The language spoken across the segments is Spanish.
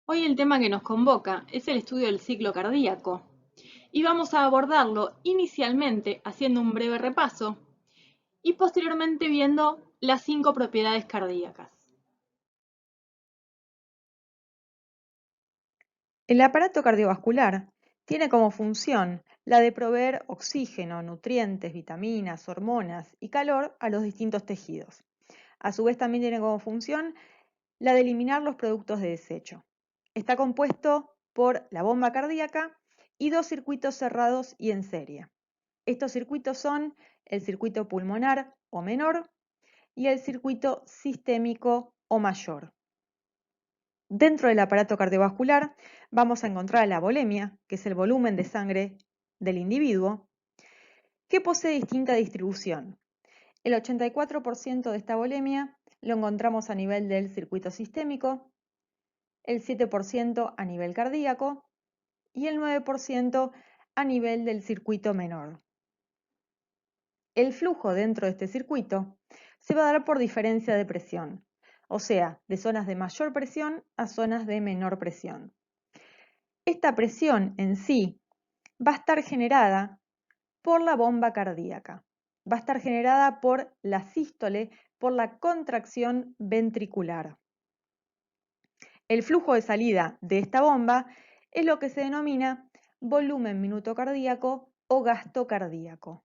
Hoy el tema que nos convoca es el estudio del ciclo cardíaco y vamos a abordarlo inicialmente haciendo un breve repaso y posteriormente viendo las 5 propiedades cardíacas. El aparato cardiovascular tiene como función la de proveer oxígeno, nutrientes, vitaminas, hormonas y calor a los distintos tejidos. A su vez también tiene como función la de eliminar los productos de desecho. Está compuesto por la bomba cardíaca y dos circuitos cerrados y en serie. Estos circuitos son el circuito pulmonar o menor y el circuito sistémico o mayor. Dentro del aparato cardiovascular vamos a encontrar la volemia, que es el volumen de sangre del individuo, que posee distinta distribución. El 84% de esta volemia lo encontramos a nivel del circuito sistémico, el 7% a nivel cardíaco y el 9% a nivel del circuito menor. El flujo dentro de este circuito se va a dar por diferencia de presión, o sea, de zonas de mayor presión a zonas de menor presión. Esta presión en sí va a estar generada por la bomba cardíaca, va a estar generada por la sístole, por la contracción ventricular. El flujo de salida de esta bomba es lo que se denomina volumen minuto cardíaco o gasto cardíaco.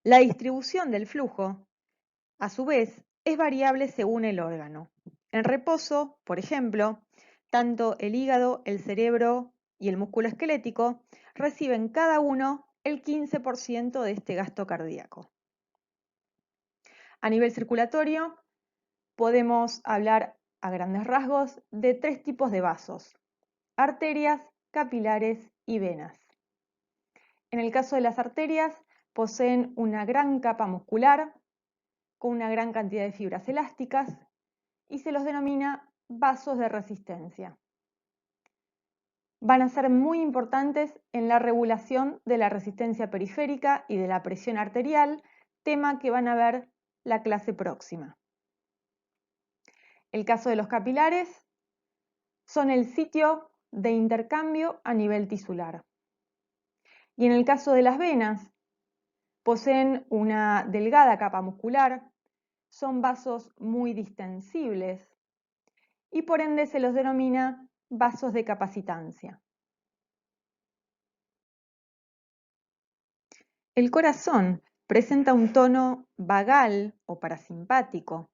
La distribución del flujo, a su vez, es variable según el órgano. En reposo, por ejemplo, tanto el hígado, el cerebro y el músculo esquelético reciben cada uno el 15% de este gasto cardíaco. A nivel circulatorio, podemos hablar a grandes rasgos de 3 tipos de vasos: arterias, capilares y venas. En el caso de las arterias, poseen una gran capa muscular con una gran cantidad de fibras elásticas y se los denomina vasos de resistencia. Van a ser muy importantes en la regulación de la resistencia periférica y de la presión arterial, tema que van a ver la clase próxima. El caso de los capilares son el sitio de intercambio a nivel tisular. Y en el caso de las venas, poseen una delgada capa muscular, son vasos muy distensibles y por ende se los denomina vasos de capacitancia. El corazón presenta un tono vagal o parasimpático.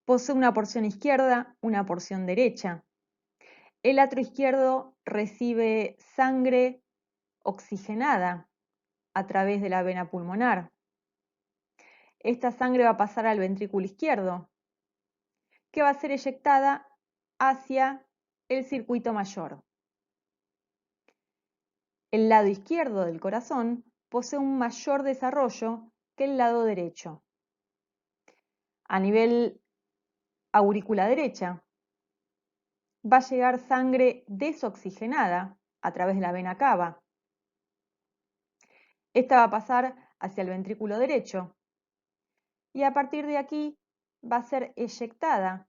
Posee una porción izquierda, una porción derecha. El atrio izquierdo recibe sangre oxigenada a través de la vena pulmonar. Esta sangre va a pasar al ventrículo izquierdo, que va a ser eyectada hacia el circuito mayor. El lado izquierdo del corazón posee un mayor desarrollo que el lado derecho. A nivel aurícula derecha, va a llegar sangre desoxigenada a través de la vena cava. Esta va a pasar hacia el ventrículo derecho y a partir de aquí va a ser eyectada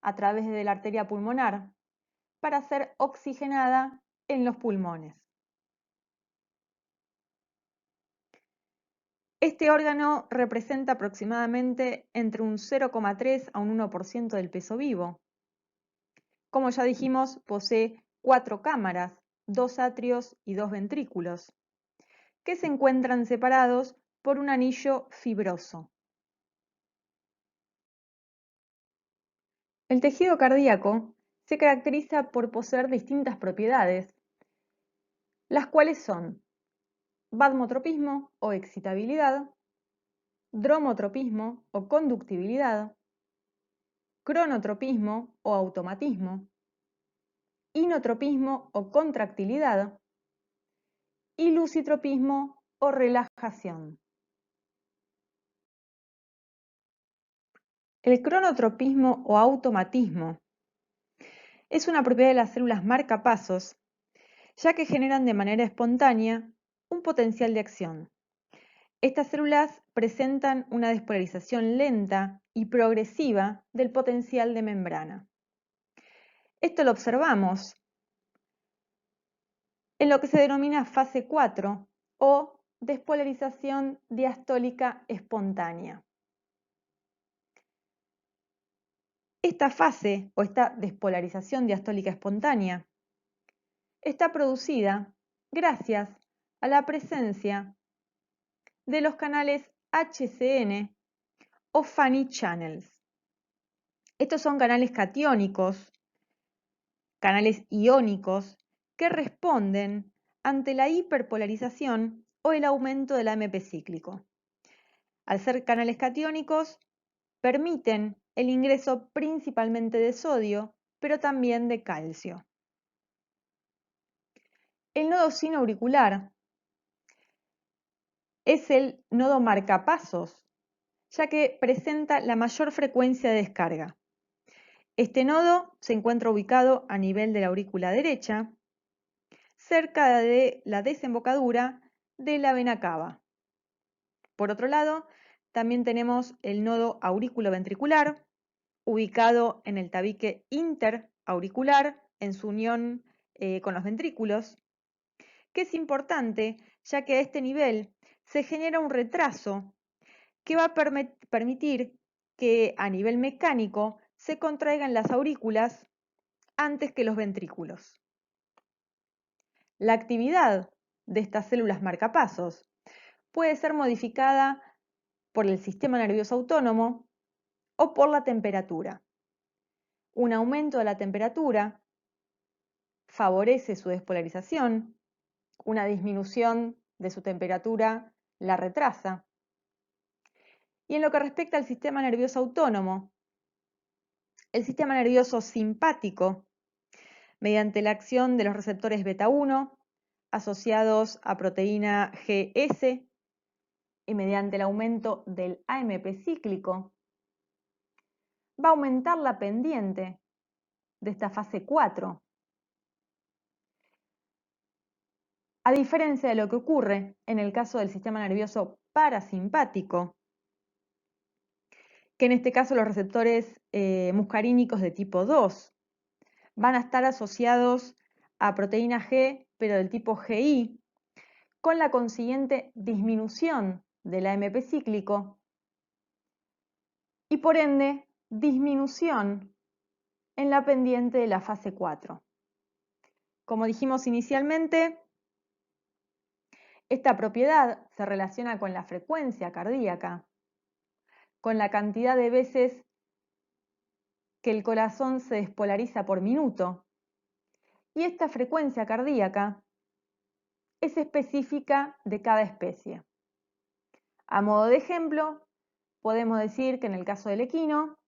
a través de la arteria pulmonar para ser oxigenada en los pulmones. Este órgano representa aproximadamente entre un 0,3 a un 1% del peso vivo. Como ya dijimos, posee 4 cámaras, 2 atrios y 2 ventrículos, que se encuentran separados por un anillo fibroso. El tejido cardíaco se caracteriza por poseer distintas propiedades, las cuales son vasmotropismo o excitabilidad, dromotropismo o conductibilidad, cronotropismo o automatismo, inotropismo o contractilidad y lucitropismo o relajación. El cronotropismo o automatismo es una propiedad de las células marcapasos, ya que generan de manera espontánea un potencial de acción. Estas células presentan una despolarización lenta y progresiva del potencial de membrana. Esto lo observamos en lo que se denomina fase 4 o despolarización diastólica espontánea. Esta fase o esta despolarización diastólica espontánea está producida gracias a la presencia de los canales HCN o Fanny Channels. Estos son canales catiónicos, canales iónicos, que responden ante la hiperpolarización o el aumento del AMP cíclico. Al ser canales catiónicos, permiten el ingreso principalmente de sodio, pero también de calcio. El nodo sinoauricular es el nodo marcapasos, ya que presenta la mayor frecuencia de descarga. Este nodo se encuentra ubicado a nivel de la aurícula derecha, cerca de la desembocadura de la vena cava. Por otro lado, también tenemos el nodo aurículo-ventricular, ubicado en el tabique interauricular, en su unión con los ventrículos, que es importante ya que a este nivel se genera un retraso que va a permitir que a nivel mecánico se contraigan las aurículas antes que los ventrículos. La actividad de estas células marcapasos puede ser modificada por el sistema nervioso autónomo o por la temperatura. Un aumento de la temperatura favorece su despolarización, una disminución de su temperatura la retrasa. Y en lo que respecta al sistema nervioso autónomo, el sistema nervioso simpático, mediante la acción de los receptores beta 1 asociados a proteína GS y mediante el aumento del AMP cíclico, va a aumentar la pendiente de esta fase 4. A diferencia de lo que ocurre en el caso del sistema nervioso parasimpático, que en este caso los receptores muscarínicos de tipo 2 van a estar asociados a proteína G, pero del tipo GI, con la consiguiente disminución del AMP cíclico y por ende disminución en la pendiente de la fase 4. Como dijimos inicialmente, esta propiedad se relaciona con la frecuencia cardíaca, con la cantidad de veces que el corazón se despolariza por minuto. Y esta frecuencia cardíaca es específica de cada especie. A modo de ejemplo, podemos decir que en el caso del equino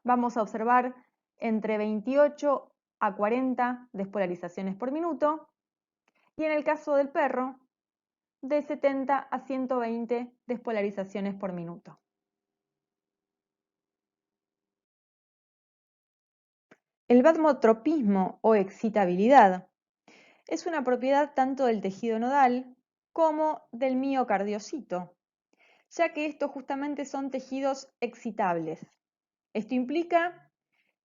vamos a observar entre 28 a 40 despolarizaciones por minuto y en el caso del perro de 70 a 120 despolarizaciones por minuto. El vasmotropismo o excitabilidad es una propiedad tanto del tejido nodal como del miocardiocito, ya que estos justamente son tejidos excitables. Esto implica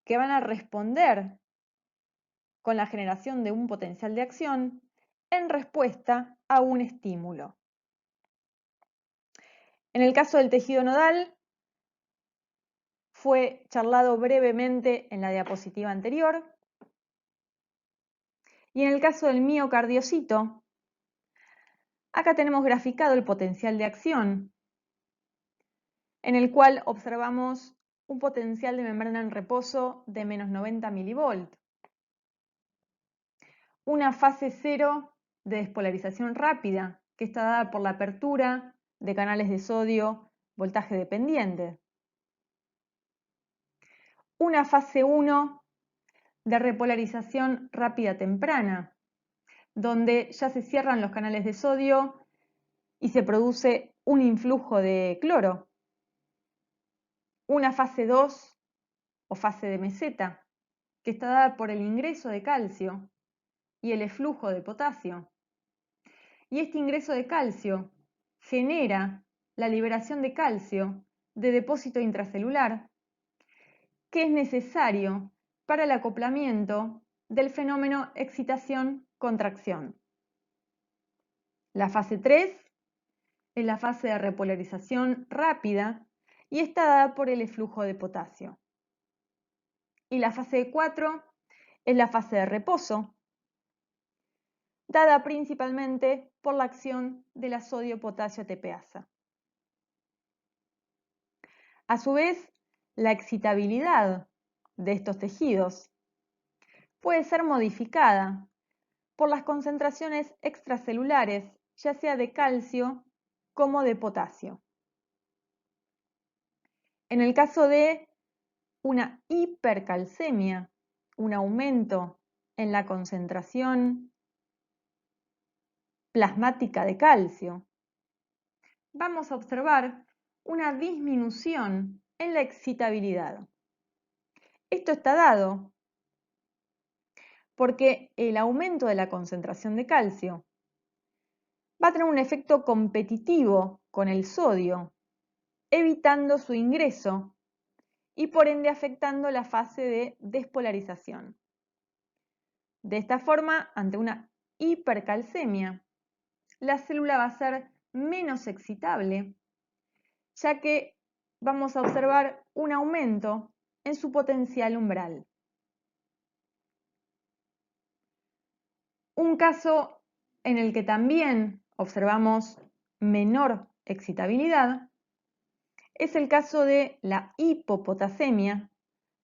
que van a responder con la generación de un potencial de acción en respuesta a un estímulo. En el caso del tejido nodal, fue charlado brevemente en la diapositiva anterior. Y en el caso del miocardiocito, acá tenemos graficado el potencial de acción, en el cual observamos un potencial de membrana en reposo de menos 90 milivolt, una fase 0 de despolarización rápida, que está dada por la apertura de canales de sodio voltaje dependiente, una fase 1 de repolarización rápida temprana, donde ya se cierran los canales de sodio y se produce un influjo de cloro, una fase 2 o fase de meseta, que está dada por el ingreso de calcio y el eflujo de potasio. Y este ingreso de calcio genera la liberación de calcio de depósito intracelular, que es necesario para el acoplamiento del fenómeno excitación-contracción. La fase 3 es la fase de repolarización rápida y está dada por el eflujo de potasio. Y la fase 4 es la fase de reposo, dada principalmente por la acción de la sodio-potasio ATPasa. A su vez, la excitabilidad de estos tejidos puede ser modificada por las concentraciones extracelulares, ya sea de calcio como de potasio. En el caso de una hipercalcemia, un aumento en la concentración plasmática de calcio, vamos a observar una disminución en la excitabilidad. Esto está dado porque el aumento de la concentración de calcio va a tener un efecto competitivo con el sodio, evitando su ingreso y por ende afectando la fase de despolarización. De esta forma, ante una hipercalcemia, la célula va a ser menos excitable, ya que vamos a observar un aumento en su potencial umbral. Un caso en el que también observamos menor excitabilidad es el caso de la hipopotasemia,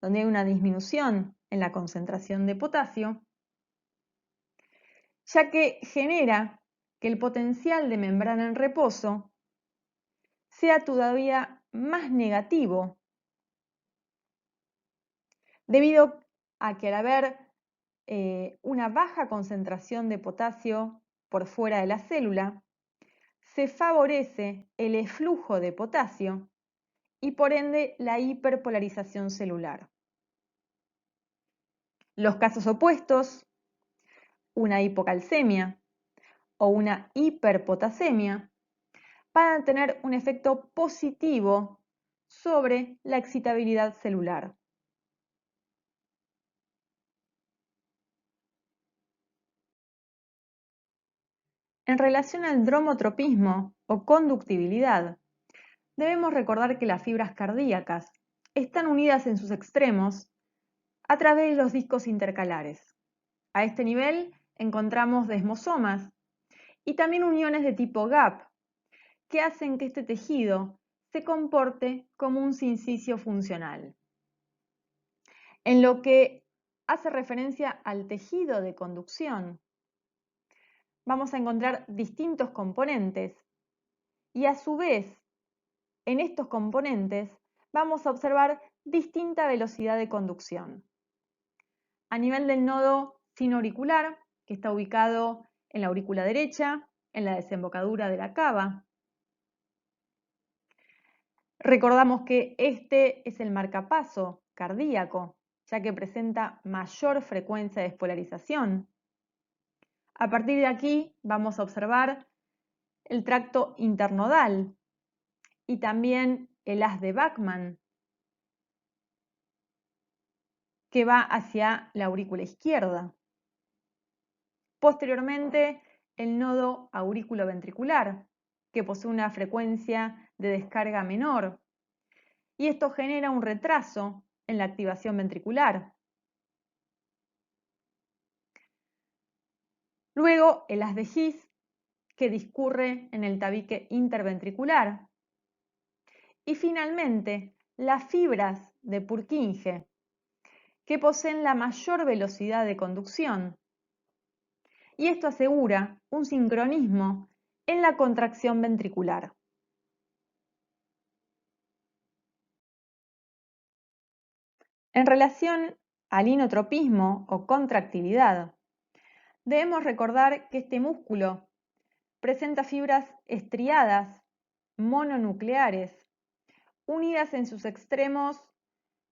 donde hay una disminución en la concentración de potasio, ya que genera que el potencial de membrana en reposo sea todavía más negativo, debido a que al haber una baja concentración de potasio por fuera de la célula, se favorece el eflujo de potasio y por ende la hiperpolarización celular. Los casos opuestos, una hipocalcemia o una hiperpotasemia, van a tener un efecto positivo sobre la excitabilidad celular. En relación al dromotropismo o conductibilidad, debemos recordar que las fibras cardíacas están unidas en sus extremos a través de los discos intercalares. A este nivel encontramos desmosomas y también uniones de tipo gap, que hacen que este tejido se comporte como un sincicio funcional. En lo que hace referencia al tejido de conducción, vamos a encontrar distintos componentes y a su vez, en estos componentes vamos a observar distinta velocidad de conducción. A nivel del nodo sinoauricular, que está ubicado en la aurícula derecha, en la desembocadura de la cava. Recordamos que este es el marcapaso cardíaco, ya que presenta mayor frecuencia de despolarización. A partir de aquí vamos a observar el tracto internodal y también el haz de Bachmann, que va hacia la aurícula izquierda. Posteriormente, el nodo aurículo-ventricular, que posee una frecuencia de descarga menor, y esto genera un retraso en la activación ventricular. Luego, el haz de His, que discurre en el tabique interventricular. Y finalmente, las fibras de Purkinje, que poseen la mayor velocidad de conducción. Y esto asegura un sincronismo en la contracción ventricular. En relación al inotropismo o contractilidad, debemos recordar que este músculo presenta fibras estriadas mononucleares unidas en sus extremos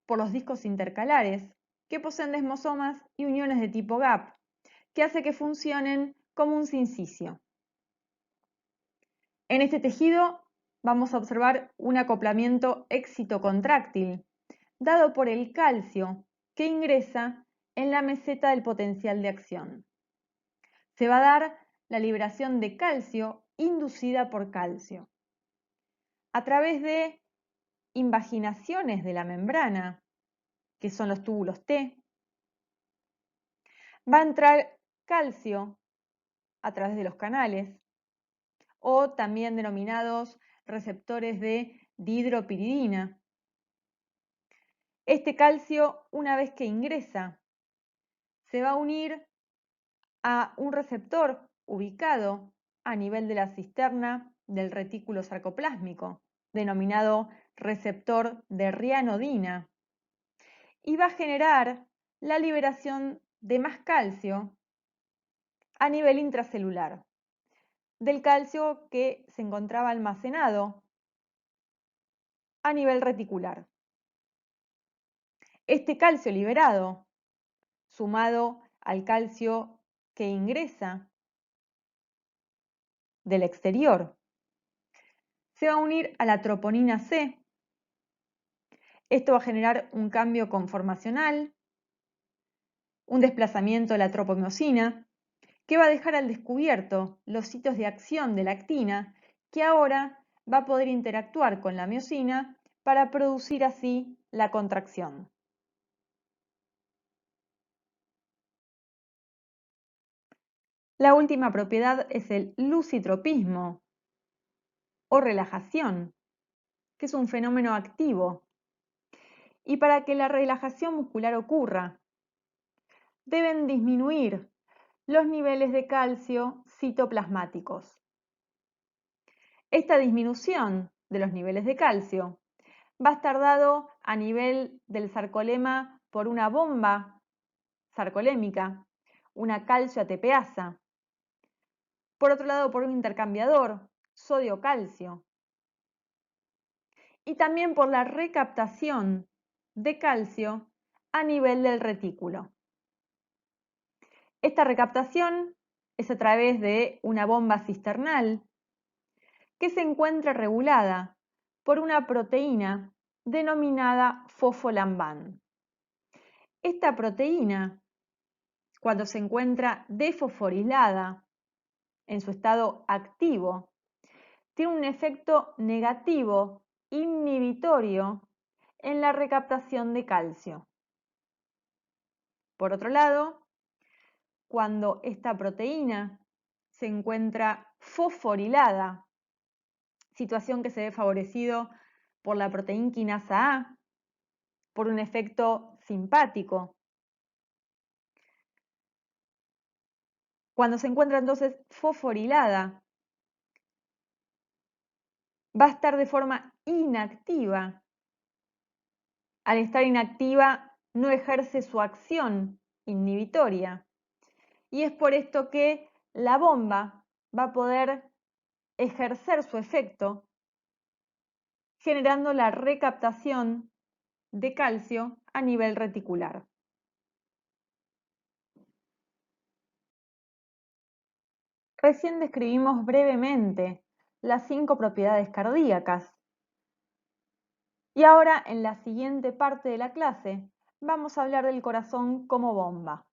por los discos intercalares que poseen desmosomas y uniones de tipo gap, que hace que funcionen como un sincicio. En este tejido vamos a observar un acoplamiento excitocontráctil dado por el calcio que ingresa en la meseta del potencial de acción. Se va a dar la liberación de calcio inducida por calcio. A través de invaginaciones de la membrana, que son los túbulos T, va a entrar calcio a través de los canales, o también denominados receptores de dihidropiridina. Este calcio, una vez que ingresa, se va a unir a un receptor ubicado a nivel de la cisterna del retículo sarcoplásmico, denominado receptor de rianodina, y va a generar la liberación de más calcio a nivel intracelular, del calcio que se encontraba almacenado a nivel reticular. Este calcio liberado, sumado al calcio que ingresa del exterior, se va a unir a la troponina C. Esto va a generar un cambio conformacional, un desplazamiento de la tropomiosina, que va a dejar al descubierto los sitios de acción de la actina, que ahora va a poder interactuar con la miosina para producir así la contracción. La última propiedad es el lucitropismo o relajación, que es un fenómeno activo. Y para que la relajación muscular ocurra, deben disminuir los niveles de calcio citoplasmáticos. Esta disminución de los niveles de calcio va a estar dado a nivel del sarcolema por una bomba sarcolémica, una calcio ATPasa. Por otro lado, por un intercambiador, sodio-calcio. Y también por la recaptación de calcio a nivel del retículo. Esta recaptación es a través de una bomba cisternal que se encuentra regulada por una proteína denominada fosfolamban. Esta proteína, cuando se encuentra desfosforilada en su estado activo, tiene un efecto negativo inhibitorio en la recaptación de calcio. Por otro lado, cuando esta proteína se encuentra fosforilada, situación que se ve favorecido por la proteína quinasa A, por un efecto simpático. Cuando se encuentra entonces fosforilada, va a estar de forma inactiva. Al estar inactiva, no ejerce su acción inhibitoria. Y es por esto que la bomba va a poder ejercer su efecto, generando la recaptación de calcio a nivel reticular. Recién describimos brevemente las 5 propiedades cardíacas. Y ahora, en la siguiente parte de la clase, vamos a hablar del corazón como bomba.